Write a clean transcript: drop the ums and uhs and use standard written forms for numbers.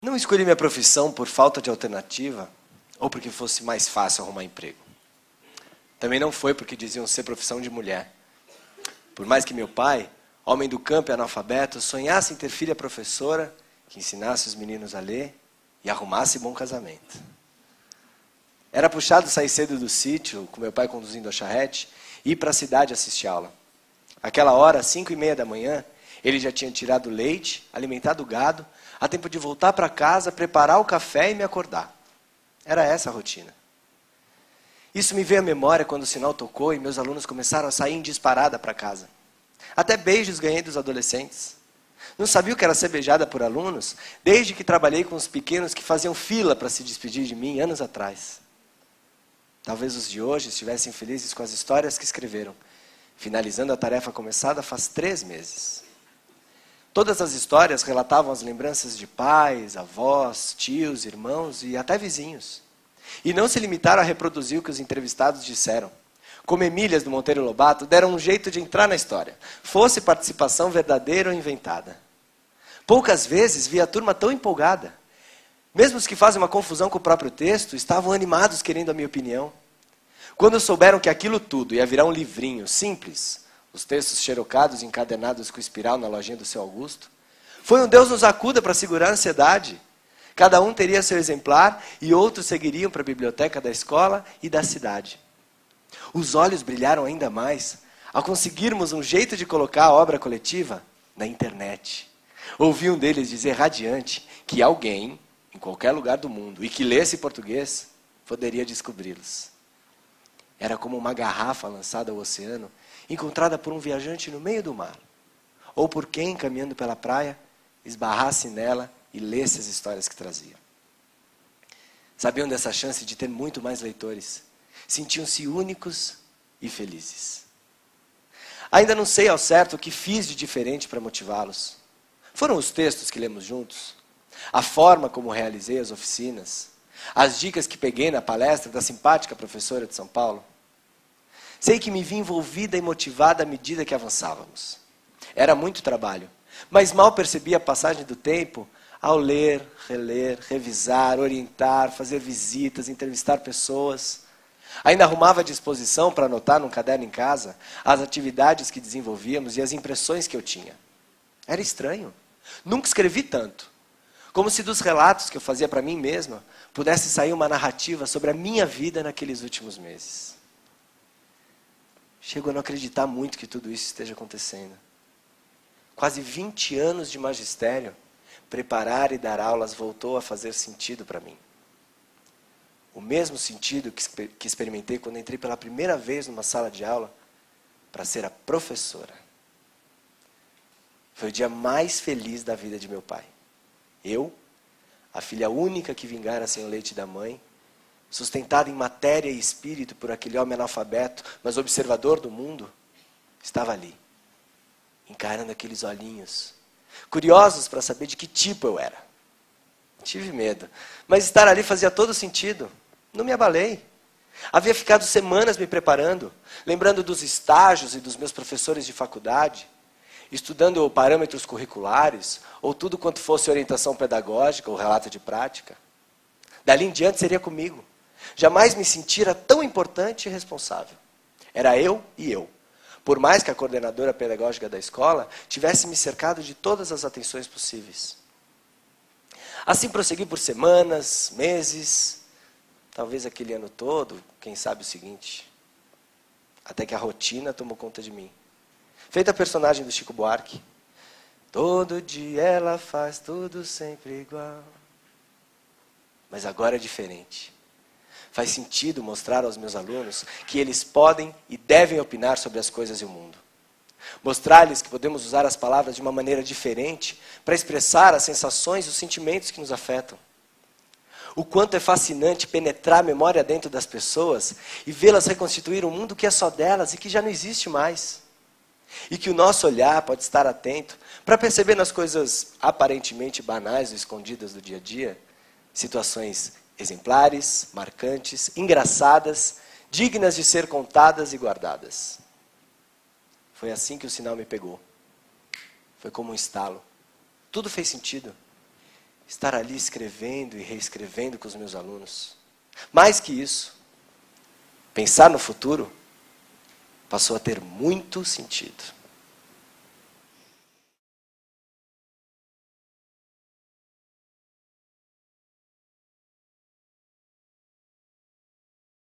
Não escolhi minha profissão por falta de alternativa ou porque fosse mais fácil arrumar emprego. Também não foi porque diziam ser profissão de mulher. Por mais que meu pai, homem do campo e analfabeto, sonhasse em ter filha professora que ensinasse os meninos a ler e arrumasse bom casamento. Era puxado sair cedo do sítio, com meu pai conduzindo a charrete, e ir para a cidade assistir aula. Aquela hora, 5:30 da manhã, ele já tinha tirado leite, alimentado o gado, a tempo de voltar para casa, preparar o café e me acordar. Era essa a rotina. Isso me veio à memória quando o sinal tocou e meus alunos começaram a sair em disparada para casa. Até beijos ganhei dos adolescentes. Não sabia o que era ser beijada por alunos, desde que trabalhei com os pequenos que faziam fila para se despedir de mim anos atrás. Talvez os de hoje estivessem felizes com as histórias que escreveram, finalizando a tarefa começada faz 3 meses. Todas as histórias relatavam as lembranças de pais, avós, tios, irmãos e até vizinhos. E não se limitaram a reproduzir o que os entrevistados disseram. Como Emílias do Monteiro Lobato, deram um jeito de entrar na história, fosse participação verdadeira ou inventada. Poucas vezes vi a turma tão empolgada. Mesmo os que fazem uma confusão com o próprio texto, estavam animados querendo a minha opinião. Quando souberam que aquilo tudo ia virar um livrinho simples, os textos xerocados e encadernados com espiral na lojinha do seu Augusto, foi um Deus nos acuda para segurar a ansiedade. Cada um teria seu exemplar e outros seguiriam para a biblioteca da escola e da cidade. Os olhos brilharam ainda mais ao conseguirmos um jeito de colocar a obra coletiva na internet. Ouvi um deles dizer radiante que alguém, em qualquer lugar do mundo, e que lesse português, poderia descobri-los. Era como uma garrafa lançada ao oceano, encontrada por um viajante no meio do mar, ou por quem, caminhando pela praia, esbarrasse nela e lesse as histórias que trazia. Sabiam dessa chance de ter muito mais leitores. Sentiam-se únicos e felizes. Ainda não sei ao certo o que fiz de diferente para motivá-los. Foram os textos que lemos juntos? A forma como realizei as oficinas? As dicas que peguei na palestra da simpática professora de São Paulo? Sei que me vi envolvida e motivada à medida que avançávamos. Era muito trabalho, mas mal percebi a passagem do tempo ao ler, reler, revisar, orientar, fazer visitas, entrevistar pessoas. Ainda arrumava a disposição para anotar num caderno em casa as atividades que desenvolvíamos e as impressões que eu tinha. Era estranho. Nunca escrevi tanto. Como se dos relatos que eu fazia para mim mesma pudesse sair uma narrativa sobre a minha vida naqueles últimos meses. Chego a não acreditar muito que tudo isso esteja acontecendo. Quase 20 anos de magistério, preparar e dar aulas voltou a fazer sentido para mim. O mesmo sentido que experimentei quando entrei pela primeira vez numa sala de aula para ser a professora. Foi o dia mais feliz da vida de meu pai. Eu, a filha única que vingara sem o leite da mãe, sustentada em matéria e espírito por aquele homem analfabeto, mas observador do mundo, estava ali, encarando aqueles olhinhos, curiosos para saber de que tipo eu era. Tive medo, mas estar ali fazia todo sentido. Não me abalei. Havia ficado semanas me preparando, lembrando dos estágios e dos meus professores de faculdade, estudando parâmetros curriculares, ou tudo quanto fosse orientação pedagógica ou relato de prática. Dali em diante seria comigo. Jamais me sentira tão importante e responsável. Era eu e eu. Por mais que a coordenadora pedagógica da escola tivesse me cercado de todas as atenções possíveis. Assim prossegui por semanas, meses, talvez aquele ano todo, quem sabe o seguinte. Até que a rotina tomou conta de mim. Feita a personagem do Chico Buarque. Todo dia ela faz tudo sempre igual. Mas agora é diferente. Faz sentido mostrar aos meus alunos que eles podem e devem opinar sobre as coisas e o mundo. Mostrar-lhes que podemos usar as palavras de uma maneira diferente para expressar as sensações e os sentimentos que nos afetam. O quanto é fascinante penetrar a memória dentro das pessoas e vê-las reconstituir um mundo que é só delas e que já não existe mais. E que o nosso olhar pode estar atento para perceber nas coisas aparentemente banais ou escondidas do dia a dia, situações exemplares, marcantes, engraçadas, dignas de ser contadas e guardadas. Foi assim que o sinal me pegou. Foi como um estalo. Tudo fez sentido. estar ali escrevendo e reescrevendo com os meus alunos. Mais que isso, pensar no futuro passou a ter muito sentido.